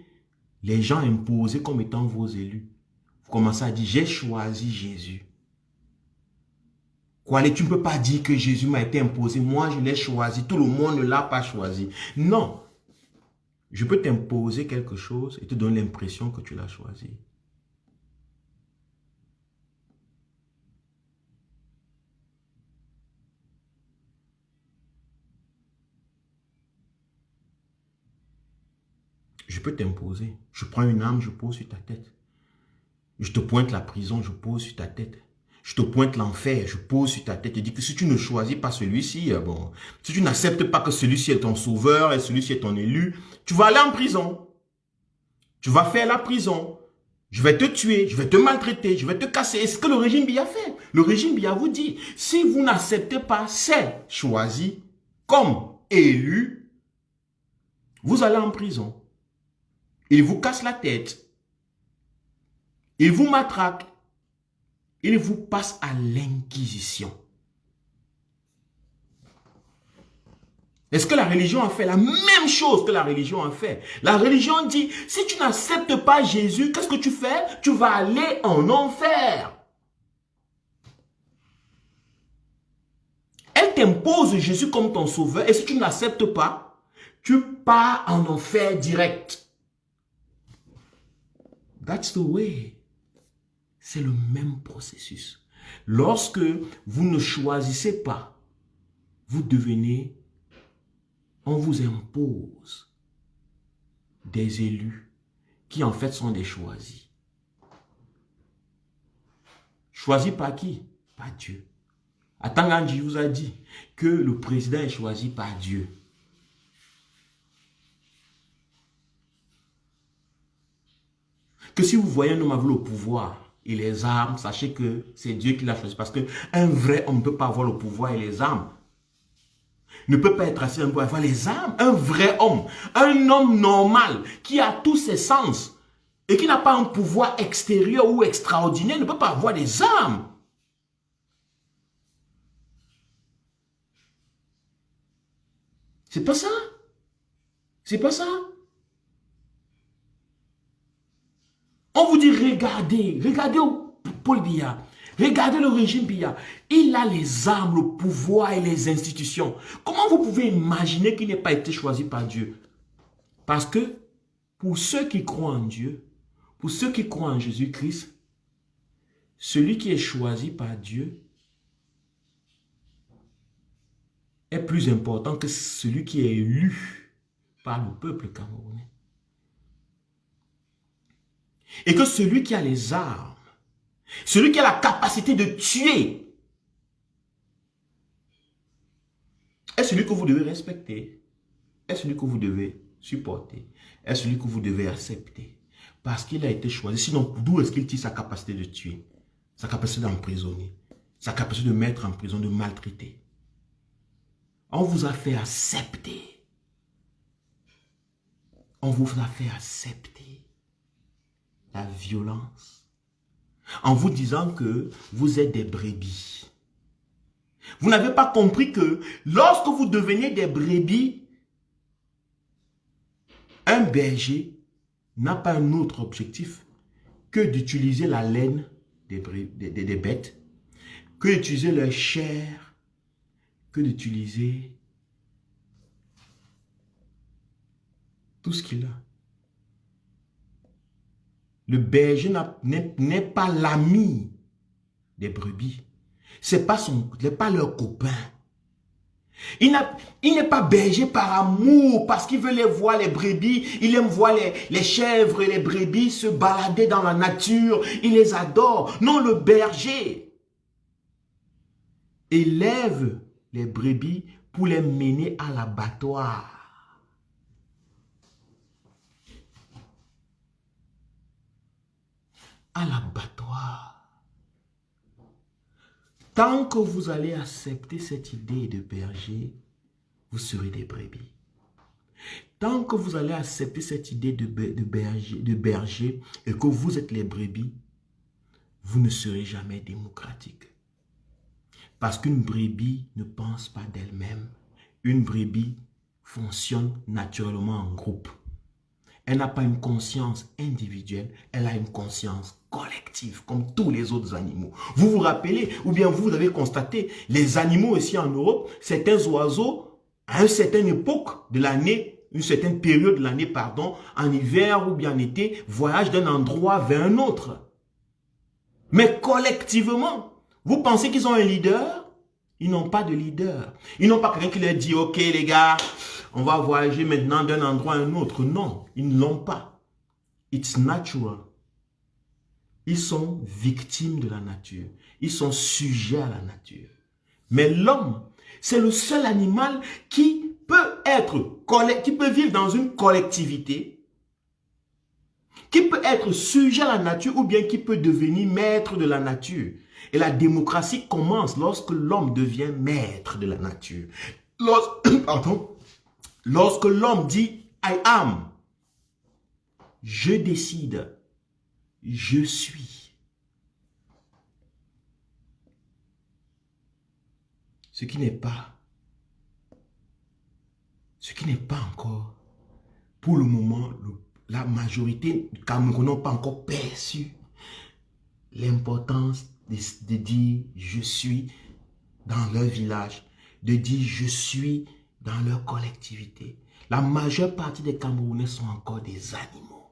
les gens imposés comme étant vos élus. Vous commencez à dire, j'ai choisi Jésus. Quoi, tu ne peux pas dire que Jésus m'a été imposé, moi je l'ai choisi, tout le monde ne l'a pas choisi. Non. Je peux t'imposer quelque chose et te donner l'impression que tu l'as choisi. Je peux t'imposer. Je prends une âme, je pose sur ta tête. Je te pointe la prison, je pose sur ta tête. Je te pointe l'enfer, je pose sur ta tête. Je dis que si tu ne choisis pas celui-ci, bon, si tu n'acceptes pas que celui-ci est ton sauveur et celui-ci est ton élu, tu vas aller en prison. Tu vas faire la prison. Je vais te tuer, je vais te maltraiter, je vais te casser. Et c'est ce que le régime Biya fait. Le régime Biya vous dit, si vous n'acceptez pas ces choisis comme élus, vous allez en prison. Il vous casse la tête. Il vous matraque. Il vous passe à l'inquisition. Est-ce que la religion a fait la même chose que la religion a fait? La religion dit, si tu n'acceptes pas Jésus, qu'est-ce que tu fais? Tu vas aller en enfer. Elle t'impose Jésus comme ton sauveur et si tu n'acceptes pas, tu pars en enfer direct. That's the way. C'est le même processus. Lorsque vous ne choisissez pas, vous devenez, on vous impose des élus qui en fait sont des choisis. Choisis par qui? Par Dieu. Atangandji vous a dit que le président est choisi par Dieu. Que si vous voyez un homme avec le pouvoir et les armes, sachez que c'est Dieu qui l'a choisi. Parce qu'un vrai homme ne peut pas avoir le pouvoir et les armes. Ne peut pas être assis pour avoir les armes. Un vrai homme, un homme normal qui a tous ses sens et qui n'a pas un pouvoir extérieur ou extraordinaire ne peut pas avoir des armes. C'est pas ça. C'est pas ça. On vous dit, regardez Paul Biya, regardez le régime Biya. Il a les armes, le pouvoir et les institutions. Comment vous pouvez imaginer qu'il n'ait pas été choisi par Dieu? Parce que pour ceux qui croient en Dieu, pour ceux qui croient en Jésus-Christ, celui qui est choisi par Dieu est plus important que celui qui est élu par le peuple camerounais. Et que celui qui a les armes, celui qui a la capacité de tuer, est celui que vous devez respecter, est celui que vous devez supporter, est celui que vous devez accepter. Parce qu'il a été choisi. Sinon, d'où est-ce qu'il tire sa capacité de tuer, sa capacité d'emprisonner, sa capacité de mettre en prison, de maltraiter? On vous a fait accepter. On vous a fait accepter la violence en vous disant que vous êtes des brebis. Vous n'avez pas compris que lorsque vous devenez des brebis, un berger n'a pas un autre objectif que d'utiliser la laine des bêtes, que d'utiliser leur chair, que d'utiliser tout ce qu'il a. Le berger n'est pas l'ami des brebis. Ce n'est pas leur copain. Il n'est pas berger par amour, parce qu'il veut les voir, les brebis. Il aime voir les chèvres et les brebis se balader dans la nature. Il les adore. Non, le berger élève les brebis pour les mener à l'abattoir. À l'abattoir. Tant que vous allez accepter cette idée de berger, vous serez des brebis. Tant que vous allez accepter cette idée de berger et que vous êtes les brebis, vous ne serez jamais démocratique. Parce qu'une brebis ne pense pas d'elle-même. Une brebis fonctionne naturellement en groupe. Elle n'a pas une conscience individuelle, elle a une conscience collective, comme tous les autres animaux. Vous vous rappelez, ou bien vous avez constaté, les animaux ici en Europe, certains oiseaux, à une certaine époque de l'année, une certaine période de l'année, pardon, en hiver ou bien en été, voyagent d'un endroit vers un autre. Mais collectivement, vous pensez qu'ils ont un leader? Ils n'ont pas de leader. Ils n'ont pas quelqu'un qui leur dit, ok les gars, on va voyager maintenant d'un endroit à un autre. Non, ils ne l'ont pas. It's natural. Ils sont victimes de la nature. Ils sont sujets à la nature. Mais l'homme, c'est le seul animal qui peut vivre dans une collectivité, qui peut être sujet à la nature ou bien qui peut devenir maître de la nature. Et la démocratie commence lorsque l'homme devient maître de la nature. Lorsque l'homme dit « I am », je décide, je suis. Ce qui n'est pas encore, pour le moment, la majorité du Cameroun n'a pas encore perçu l'importance de dire « je suis » dans leur village, de dire « je suis » dans leur collectivité. La majeure partie des Camerounais sont encore des animaux.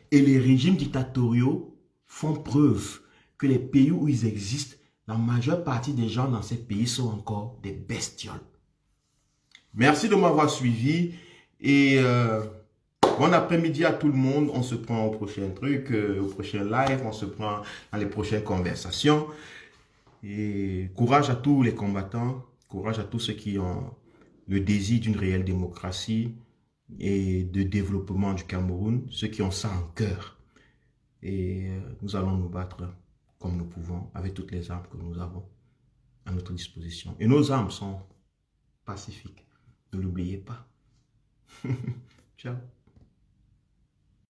Et les régimes dictatoriaux font preuve que les pays où ils existent, la majeure partie des gens dans ces pays sont encore des bestioles. Merci de m'avoir suivi et bon après-midi à tout le monde. On se prend au prochain truc, au prochain live, on se prend dans les prochaines conversations. Et courage à tous les combattants, courage à tous ceux qui ont le désir d'une réelle démocratie et de développement du Cameroun, ceux qui ont ça en cœur. Et nous allons nous battre comme nous pouvons, avec toutes les armes que nous avons à notre disposition. Et nos armes sont pacifiques. Ne l'oubliez pas. Ciao.